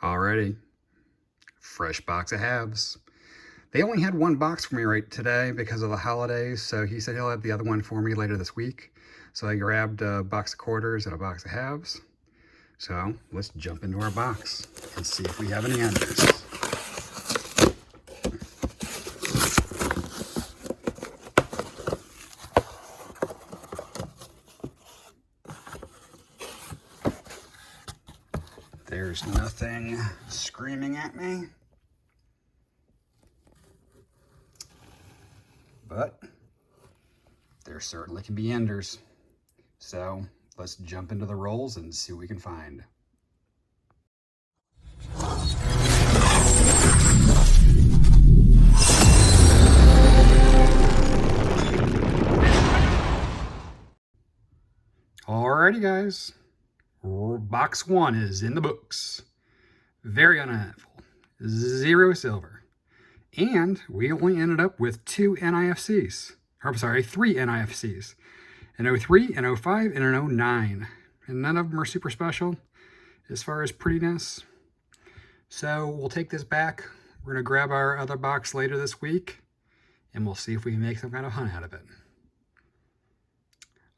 Alrighty, fresh box of halves. They only had one box for me right today because of the holidays, so he said he'll have the other one for me later this week. So I grabbed a box of quarters and a box of halves. So let's jump into our box and see if we have any enders. There's nothing screaming at me, but there certainly can be enders. So let's jump into the rolls and see what we can find. Alrighty guys, box one is in the books. Very uneventful, 0 silver. And we only ended up with 2 NIFCs. Or, I'm sorry, 3 NIFCs. An 03, an 05, and an 09. And none of them are super special as far as prettiness. So we'll take this back. We're going to grab our other box later this week, and we'll see if we can make some kind of hunt out of it.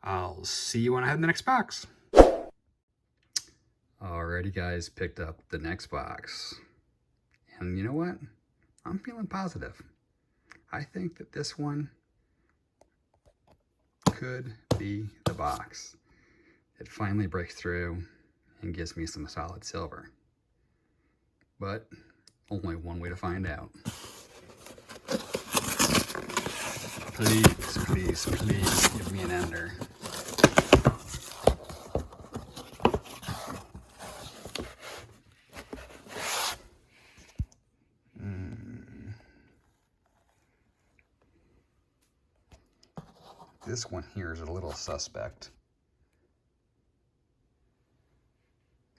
I'll see you when I have the next box. Alrighty guys, picked up the next box. And you know what? I'm feeling positive. I think that this one could be the box. It finally breaks through and gives me some solid silver. But only one way to find out. Please, please, please give me an ender. This one here is a little suspect.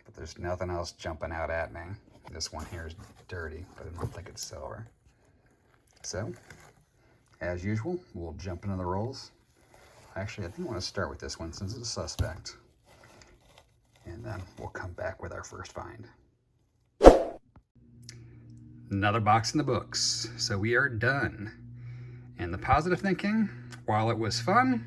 But there's nothing else jumping out at me. This one here is dirty, but I don't think it's silver. So, as usual, we'll jump into the rolls. Actually, I think I want to start with this one since it's a suspect. And then we'll come back with our first find. Another box in the books. So we are done. And the positive thinking, while it was fun,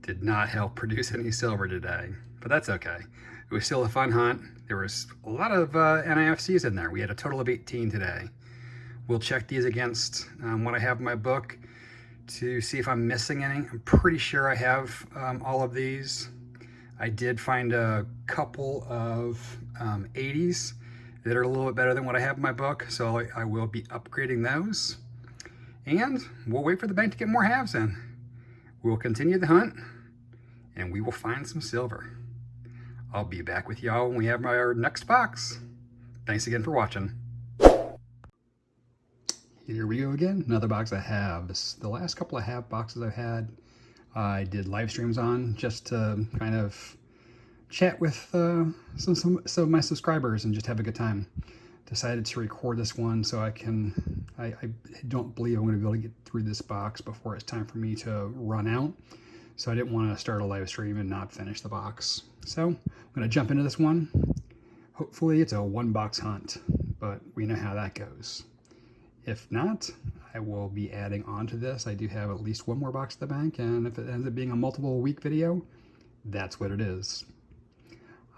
did not help produce any silver today. But that's okay. It was still a fun hunt. There was a lot of NIFCs in there. We had a total of 18 today. We'll check these against what I have in my book to see if I'm missing any. I'm pretty sure I have all of these. I did find a couple of 80s that are a little bit better than what I have in my book, so I will be upgrading those. And we'll wait for the bank to get more halves in. We'll continue the hunt, and we will find some silver. I'll be back with y'all when we have our next box. Thanks again for watching. Here we go again, another box of halves. The last couple of half boxes I've had, I did live streams on just to kind of chat with some of my subscribers and just have a good time. Decided to record this one so I don't believe I'm going to be able to get through this box before it's time for me to run out. So I didn't want to start a live stream and not finish the box. So I'm going to jump into this one. Hopefully it's a 1-box hunt, but we know how that goes. If not, I will be adding on to this. I do have at least 1 more box at the bank, and if it ends up being a multiple week video, that's what it is.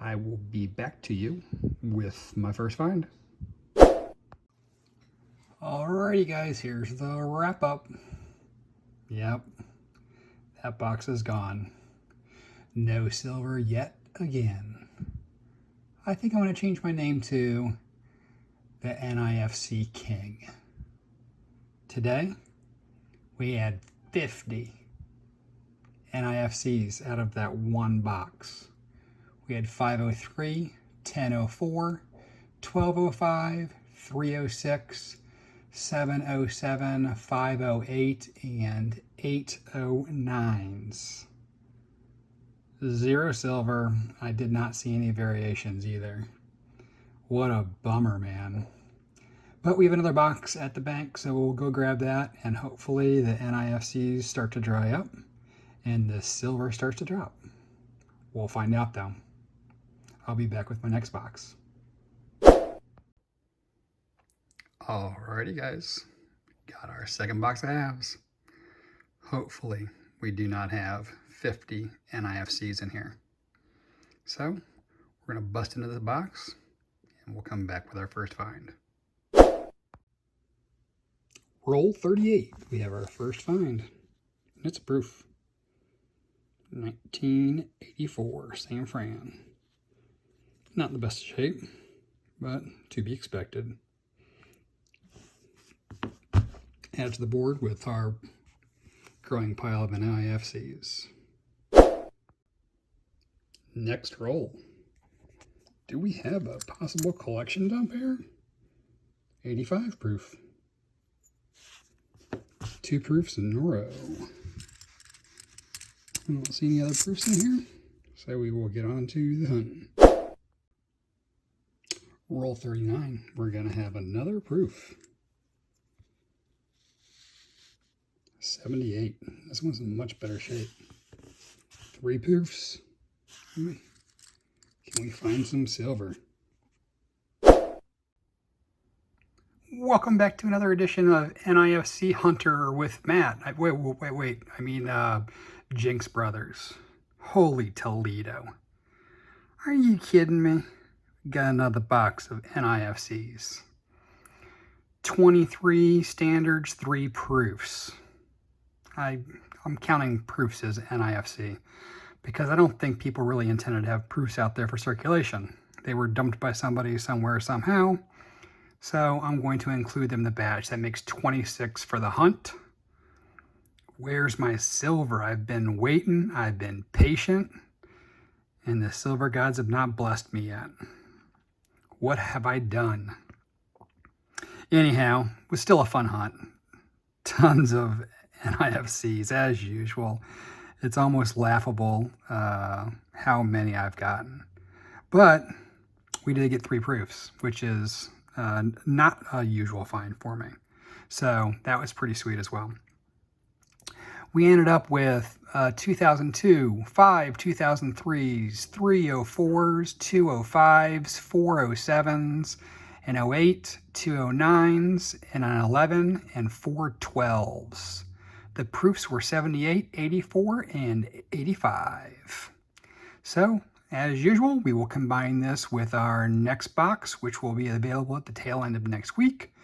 I will be back to you with my first find. Alrighty guys, here's the wrap up. Yep, that box is gone. No silver yet again. I think I'm going to change my name to the NIFC King. Today, we had 50 NIFCs out of that 1 box. We had 503, 1004, 1205, 306, 707, 508, and 809s. 0 silver. I did not see any variations either. What a bummer, man. But we have another box at the bank, so we'll go grab that, and hopefully the NIFCs start to dry up and the silver starts to drop. We'll find out though. I'll be back with my next box. Alrighty guys, got our second box of halves. Hopefully we do not have 50 NIFCs in here. So we're gonna bust into this box and we'll come back with our first find. Roll 38, we have our first find. And it's a proof. 1984, San Fran. Not in the best shape, but to be expected. Add to the board with our growing pile of NIFCs. Next roll. Do we have a possible collection dump here? 85 proof. 2 proofs in a row. I don't see any other proofs in here, so we will get on to the hunt. Roll 39. We're going to have another proof. 78. This one's in much better shape. 3 proofs. Can we find some silver? Welcome back to another edition of NIFC Hunter with Matt. Wait. I mean, Jinx Brothers. Holy Toledo. Are you kidding me? Got another box of NIFCs. 23 standards, 3 proofs. I'm counting proofs as NIFC because I don't think people really intended to have proofs out there for circulation. They were dumped by somebody somewhere somehow. So I'm going to include them in the batch. That makes 26 for the hunt. Where's my silver? I've been waiting. I've been patient. And the silver gods have not blessed me yet. What have I done? Anyhow, it was still a fun hunt. Tons of NIFCs as usual. It's almost laughable how many I've gotten. But we did get 3 proofs, which is not a usual find for me. So that was pretty sweet as well. We ended up with 2002, 5 2003s, 304s, 205s, 407s, an 08, 209s, and an 11, and 4 12s. The proofs were 78, 84, and 85. So, as usual, we will combine this with our next box, which will be available at the tail end of next week.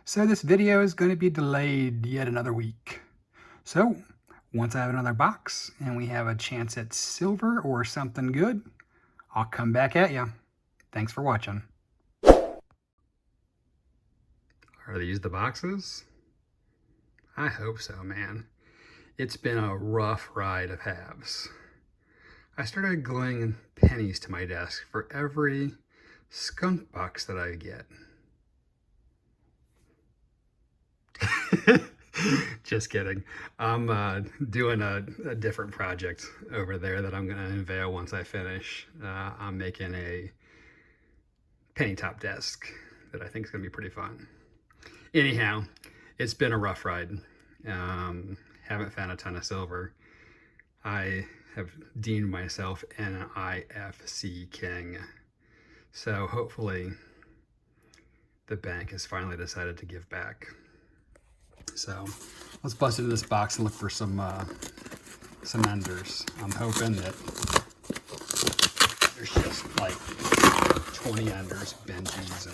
So this video is going to be delayed yet another week. So, once I have another box and we have a chance at silver or something good, I'll come back at you. Thanks for watching. Are these the boxes? I hope so, man. It's been a rough ride of halves. I started gluing pennies to my desk for every skunk box that I get. Just kidding. I'm doing a different project over there that I'm going to unveil once I finish. I'm making a penny top desk that I think is going to be pretty fun. Anyhow, it's been a rough ride. Haven't found a ton of silver. I have deemed myself an NIFC king. So hopefully the bank has finally decided to give back. So let's bust into this box and look for some enders. I'm hoping that there's just like 20 enders, Benjis,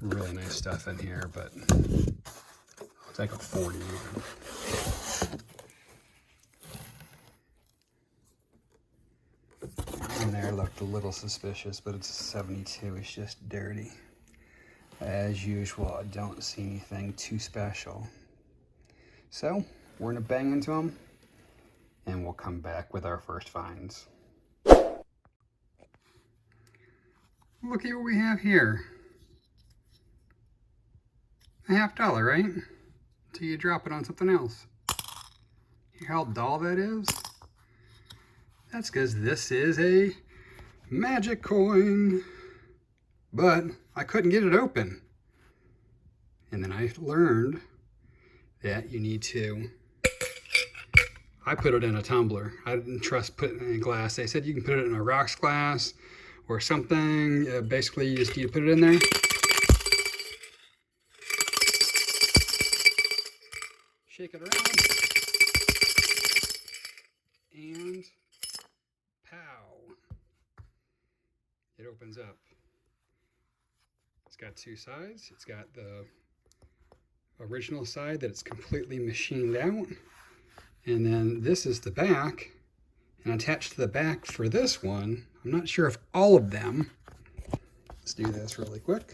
and really nice stuff in here, but I'll take a 40 even. In there looked a little suspicious, but it's a 72. It's just dirty. As usual, I don't see anything too special. So we're gonna bang into them and we'll come back with our first finds. Look at what we have here. $50, right? Until you drop it on something else. Hear how dull that is? That's because this is a magic coin. But I couldn't get it open. And then I learned that you need to, I put it in a tumbler. I didn't trust putting it in glass. They said you can put it in a rocks glass or something. Basically, you just need to put it in there. opens up. It's got two sides. It's got the original side that it's completely machined out. And then this is the back. And attached to the back for this one, I'm not sure if all of them, let's do this really quick,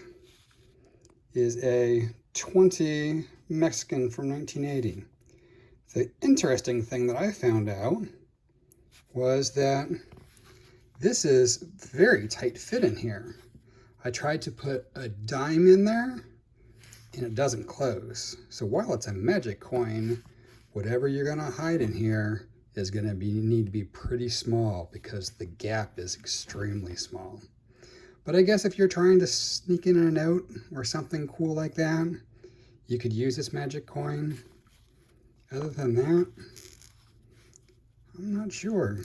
is a 20 Mexican from 1980. The interesting thing that I found out was that this is very tight fit in here. I tried to put a dime in there and it doesn't close. So while it's a magic coin, whatever you're gonna hide in here is gonna need to be pretty small because the gap is extremely small. But I guess if you're trying to sneak in a note or something cool like that, you could use this magic coin. Other than that, I'm not sure.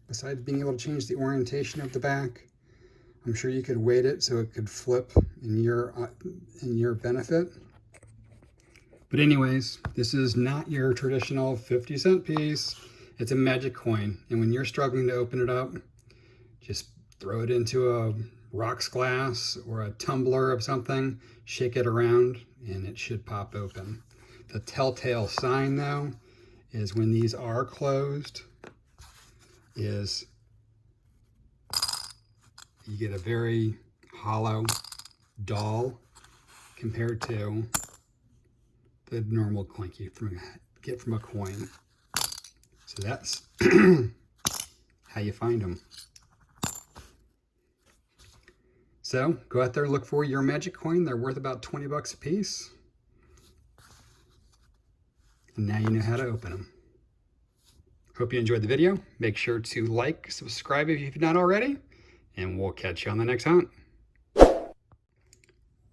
Besides being able to change the orientation of the back, I'm sure you could weight it so it could flip in your benefit. But anyways, this is not your traditional 50-cent piece. It's a magic coin. And when you're struggling to open it up, just throw it into a rocks glass or a tumbler of something, shake it around, and it should pop open. The telltale sign, though, is when these are closed, is you get a very hollow, dull, compared to the normal clink you get from a coin. So that's how you find them. So go out there, look for your magic coin. They're worth about 20 bucks a piece. And now you know how to open them. Hope you enjoyed the video. Make sure to like, subscribe if you've not already, and we'll catch you on the next hunt.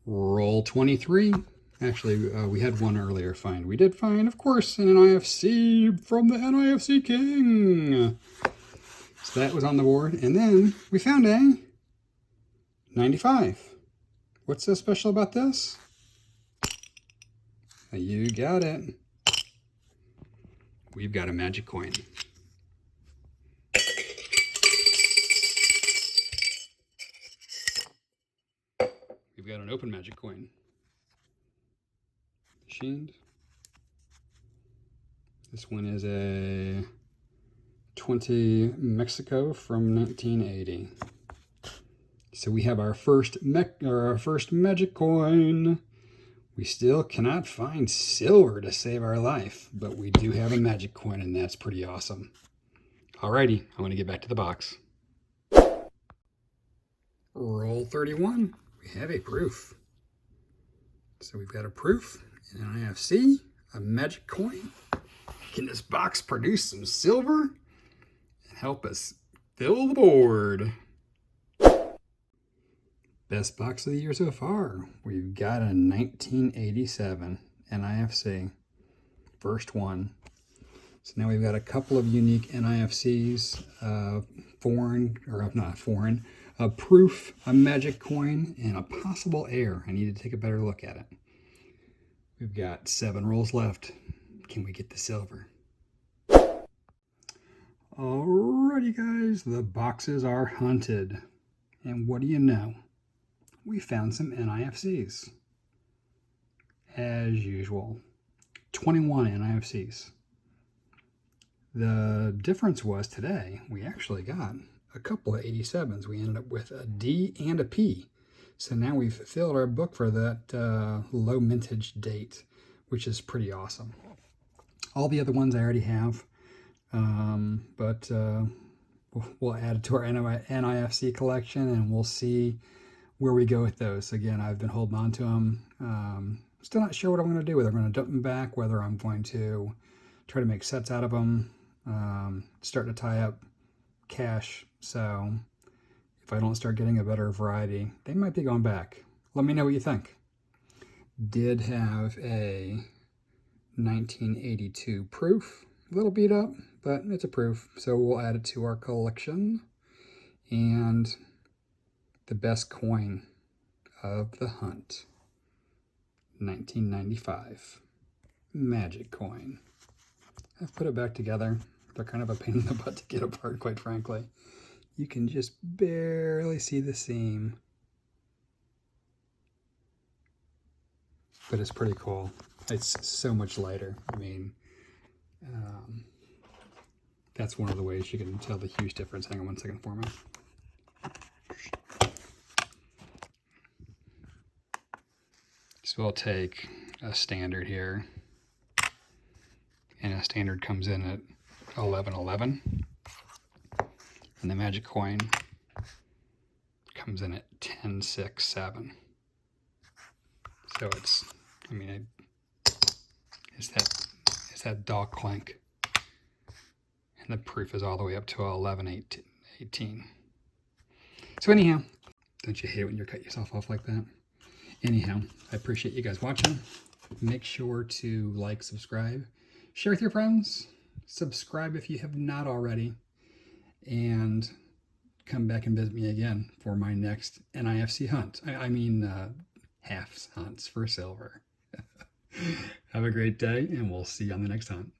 Roll 23. Actually, we had one earlier find. We did find, of course, an NIFC from the NIFC King. So that was on the board. And then we found a 95. What's so special about this? You got it. We've got a magic coin. We've got an open magic coin. Machined. This one is a 20 Mexico from 1980. So we have our first magic coin. We still cannot find silver to save our life, but we do have a magic coin, and that's pretty awesome. Alrighty, I'm going to get back to the box. Roll 31. We have a proof. So we've got a proof, an NIFC, a magic coin. Can this box produce some silver and help us fill the board? Best box of the year so far. We've got a 1987 NIFC. First one. So now we've got a couple of unique NIFCs, a proof, a magic coin, and a possible heir. I need to take a better look at it. We've got 7 rolls left. Can we get the silver? Alrighty guys, the boxes are hunted. And what do you know? We found some NIFCs. As usual, 21 NIFCs. The difference was today, we actually got a couple of 87s. We ended up with a D and a P. So now we've filled our book for that low mintage date, which is pretty awesome. All the other ones I already have, but we'll add it to our NIFC collection, and we'll see where we go with those. Again, I've been holding on to them. Still not sure what I'm going to do with them. I'm going to dump them back, whether I'm going to try to make sets out of them, start to tie up cash. So if I don't start getting a better variety, they might be going back. Let me know what you think. Did have a 1982 proof. A little beat up, but it's a proof. So we'll add it to our collection. And the best coin of the hunt, 1995 magic coin. I've put it back together. They're kind of a pain in the butt to get apart, quite frankly. You can just barely see the seam. But it's pretty cool. It's so much lighter. I mean, that's one of the ways you can tell the huge difference. Hang on 1 second for me. So we'll take a standard here, and a standard comes in at 1111, and the magic coin comes in at 1067. So it's, I mean, it's that dog clank, and the proof is all the way up to 1118. So anyhow, don't you hate it when you cut yourself off like that? Anyhow, I appreciate you guys watching. Make sure to like, subscribe, share with your friends, subscribe if you have not already, and come back and visit me again for my next NIFC hunt. I mean, half hunts for silver. Have a great day, and we'll see you on the next hunt.